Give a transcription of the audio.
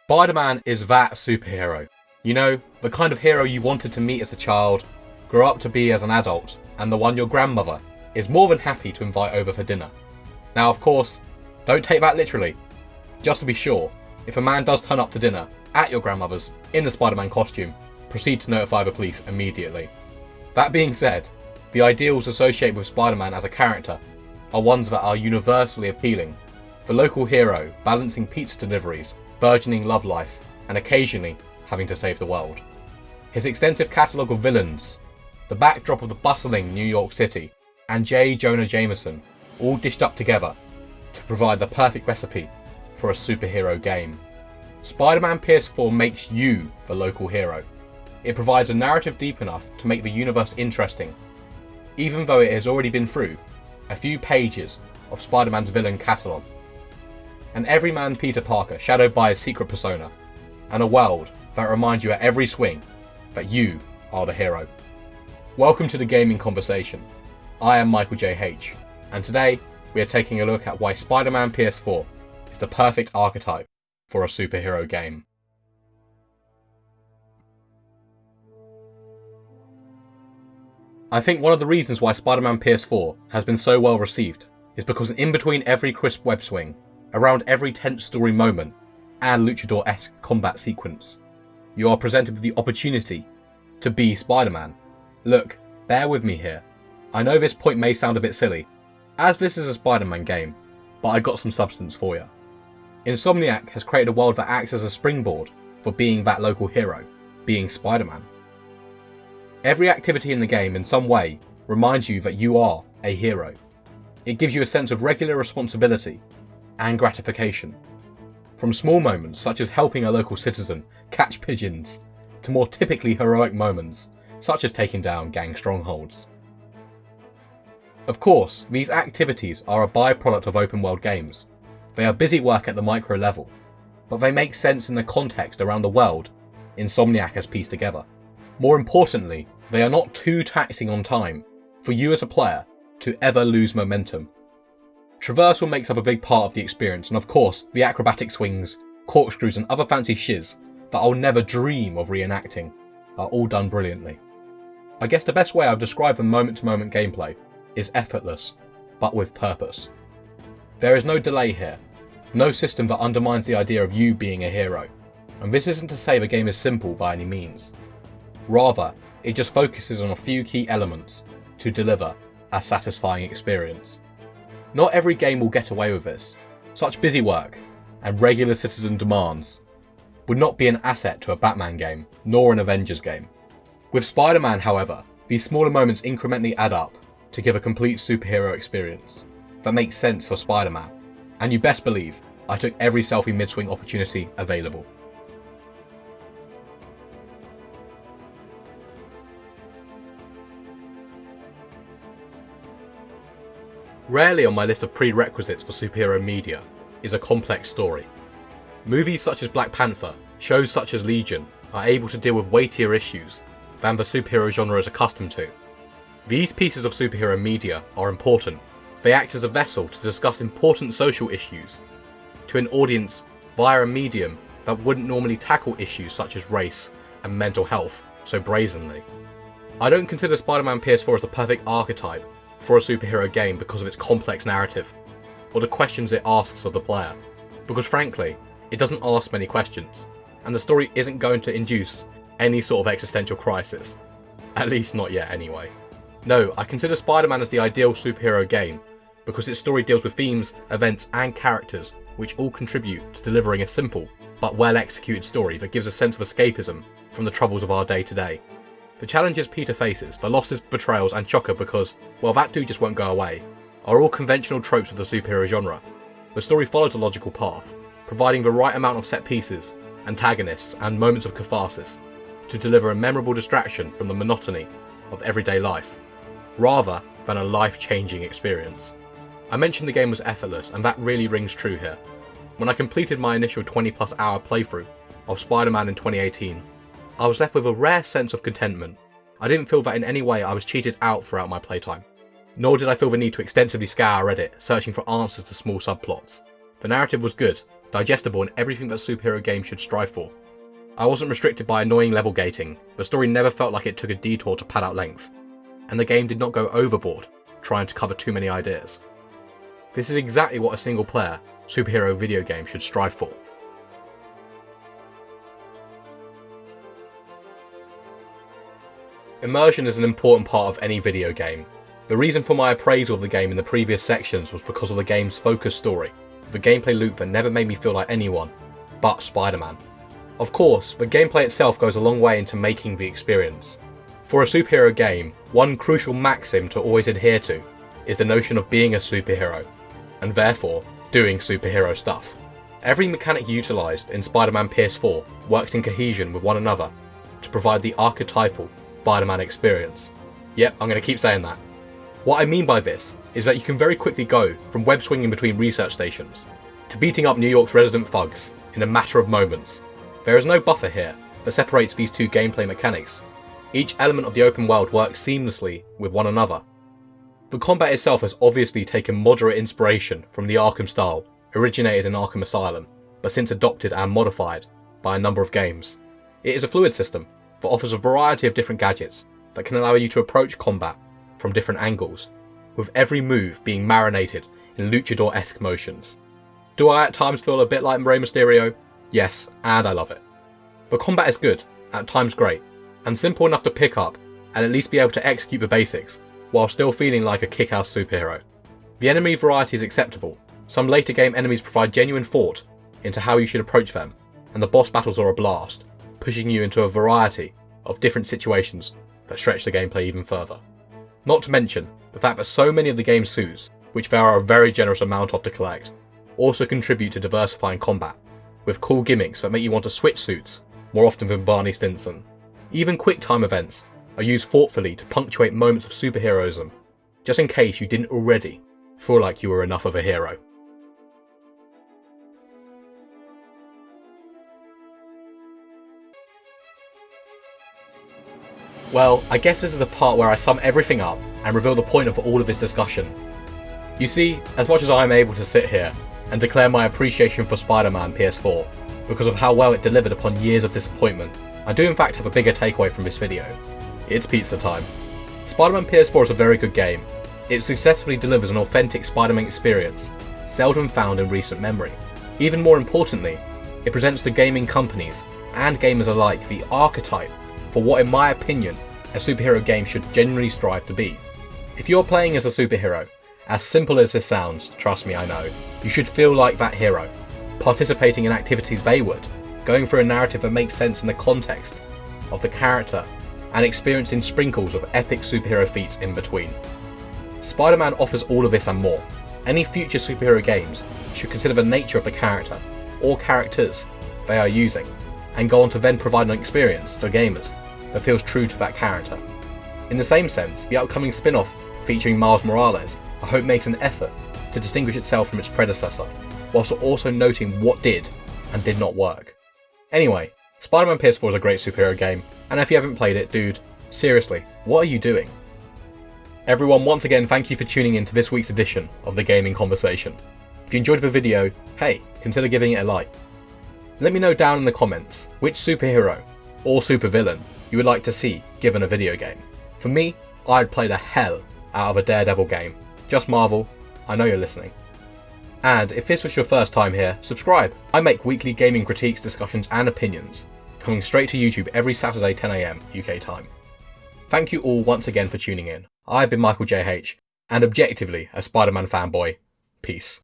Spider-Man is that superhero. You know, the kind of hero you wanted to meet as a child, grow up to be as an adult, and the one your grandmother is more than happy to invite over for dinner. Now, of course, don't take that literally. Just to be sure, if a man does turn up to dinner at your grandmother's in the Spider-Man costume, proceed to notify the police immediately. That being said, the ideals associated with Spider-Man as a character are ones that are universally appealing. The local hero balancing pizza deliveries, burgeoning love life, and occasionally having to save the world. His extensive catalogue of villains, the backdrop of the bustling New York City, and J. Jonah Jameson all dished up together to provide the perfect recipe for a superhero game. Spider-Man PS4 makes you the local hero. It provides a narrative deep enough to make the universe interesting, even though it has already been through a few pages of Spider-Man's villain catalogue. An everyman Peter Parker shadowed by his secret persona, and a world that reminds you at every swing that you are the hero. Welcome to the gaming conversation. I am Michael J.H., and today we are taking a look at why Spider-Man PS4 is the perfect archetype for a superhero game. I think one of the reasons why Spider-Man PS4 has been so well received is because in between every crisp web swing, around every tense story moment, and luchador-esque combat sequence, you are presented with the opportunity to be Spider-Man. Look, bear with me here. I know this point may sound a bit silly, as this is a Spider-Man game, but I got some substance for you. Insomniac has created a world that acts as a springboard for being that local hero, being Spider-Man. Every activity in the game in some way reminds you that you are a hero. It gives you a sense of regular responsibility and gratification. From small moments such as helping a local citizen catch pigeons, to more typically heroic moments such as taking down gang strongholds. Of course, these activities are a byproduct of open world games. They are busy work at the micro level, but they make sense in the context around the world Insomniac has pieced together. More importantly, they are not too taxing on time for you as a player to ever lose momentum. Traversal makes up a big part of the experience, and of course, the acrobatic swings, corkscrews and other fancy shiz that I'll never dream of reenacting are all done brilliantly. I guess the best way I've described the moment-to-moment gameplay is effortless, but with purpose. There is no delay here, no system that undermines the idea of you being a hero, and this isn't to say the game is simple by any means. Rather, it just focuses on a few key elements to deliver a satisfying experience. Not every game will get away with this. Such busy work and regular citizen demands would not be an asset to a Batman game, nor an Avengers game. With Spider-Man, however, these smaller moments incrementally add up to give a complete superhero experience that makes sense for Spider-Man, and you best believe I took every selfie mid-swing opportunity available. Rarely on my list of prerequisites for superhero media is a complex story. Movies such as Black Panther, shows such as Legion are able to deal with weightier issues than the superhero genre is accustomed to. These pieces of superhero media are important. They act as a vessel to discuss important social issues to an audience via a medium that wouldn't normally tackle issues such as race and mental health so brazenly. I don't consider Spider-Man PS4 as the perfect archetype for a superhero game because of its complex narrative, or the questions it asks of the player, because frankly, it doesn't ask many questions, and the story isn't going to induce any sort of existential crisis. At least not yet anyway. No, I consider Spider-Man as the ideal superhero game, because its story deals with themes, events and characters which all contribute to delivering a simple but well executed story that gives a sense of escapism from the troubles of our day to day. The challenges Peter faces, the losses, betrayals and Shocker because, well, that dude just won't go away, are all conventional tropes of the superhero genre. The story follows a logical path, providing the right amount of set pieces, antagonists and moments of catharsis to deliver a memorable distraction from the monotony of everyday life, rather than a life-changing experience. I mentioned the game was effortless, and that really rings true here. When I completed my initial 20+ hour playthrough of Spider-Man in 2018, I was left with a rare sense of contentment. I didn't feel that in any way I was cheated out throughout my playtime, nor did I feel the need to extensively scour Reddit searching for answers to small subplots The narrative was good, digestible, and everything that superhero games should strive for. I wasn't restricted by annoying level gating, the story never felt like it took a detour to pad out length, and the game did not go overboard, trying to cover too many ideas. This is exactly what a single player, superhero video game should strive for. Immersion is an important part of any video game. The reason for my appraisal of the game in the previous sections was because of the game's focused story, with a gameplay loop that never made me feel like anyone but Spider-Man. Of course, the gameplay itself goes a long way into making the experience. For a superhero game, one crucial maxim to always adhere to is the notion of being a superhero, and therefore, doing superhero stuff. Every mechanic utilised in Spider-Man PS4 works in cohesion with one another to provide the archetypal Spider-Man experience. Yep, I'm going to keep saying that. What I mean by this is that you can very quickly go from web swinging between research stations to beating up New York's resident thugs in a matter of moments. There is no buffer here that separates these two gameplay mechanics. Each element of the open world works seamlessly with one another. The combat itself has obviously taken moderate inspiration from the Arkham style, originated in Arkham Asylum, but since adopted and modified by a number of games. It is a fluid system that offers a variety of different gadgets that can allow you to approach combat from different angles, with every move being marinated in luchador-esque motions. Do I at times feel a bit like Rey Mysterio? Yes, and I love it. The combat is good, at times great, and simple enough to pick up and at least be able to execute the basics, while still feeling like a kick-ass superhero. The enemy variety is acceptable. Some later game enemies provide genuine thought into how you should approach them, and the boss battles are a blast, pushing you into a variety of different situations that stretch the gameplay even further. Not to mention the fact that so many of the game's suits, which there are a very generous amount of to collect, also contribute to diversifying combat, with cool gimmicks that make you want to switch suits more often than Barney Stinson. Even quick time events are used thoughtfully to punctuate moments of superheroism, just in case you didn't already feel like you were enough of a hero. Well, I guess this is the part where I sum everything up and reveal the point of all of this discussion. You see, as much as I am able to sit here and declare my appreciation for Spider-Man PS4 because of how well it delivered upon years of disappointment, I do in fact have a bigger takeaway from this video. It's pizza time. Spider-Man PS4 is a very good game. It successfully delivers an authentic Spider-Man experience, seldom found in recent memory. Even more importantly, it presents to gaming companies and gamers alike the archetype for what, in my opinion, a superhero game should genuinely strive to be. If you're playing as a superhero, as simple as this sounds, trust me I know, you should feel like that hero, participating in activities they would, going through a narrative that makes sense in the context of the character, and experiencing sprinkles of epic superhero feats in between. Spider-Man offers all of this and more. Any future superhero games should consider the nature of the character, or characters, they are using, and go on to then provide an experience to gamers that feels true to that character. In the same sense, the upcoming spin-off featuring Miles Morales, I hope makes an effort to distinguish itself from its predecessor, whilst also noting what did and did not work. Anyway, Spider-Man PS4 is a great superhero game, and if you haven't played it, dude, seriously, what are you doing? Everyone, once again, thank you for tuning in to this week's edition of The Gaming Conversation. If you enjoyed the video, hey, consider giving it a like. Let me know down in the comments which superhero or supervillain you would like to see given a video game. For me, I'd play the hell out of a Daredevil game. Just Marvel, I know you're listening. And if this was your first time here, subscribe. I make weekly gaming critiques, discussions and opinions, coming straight to YouTube every Saturday 10 AM UK time. Thank you all once again for tuning in. I've been Michael JH, and objectively a Spider-Man fanboy. Peace.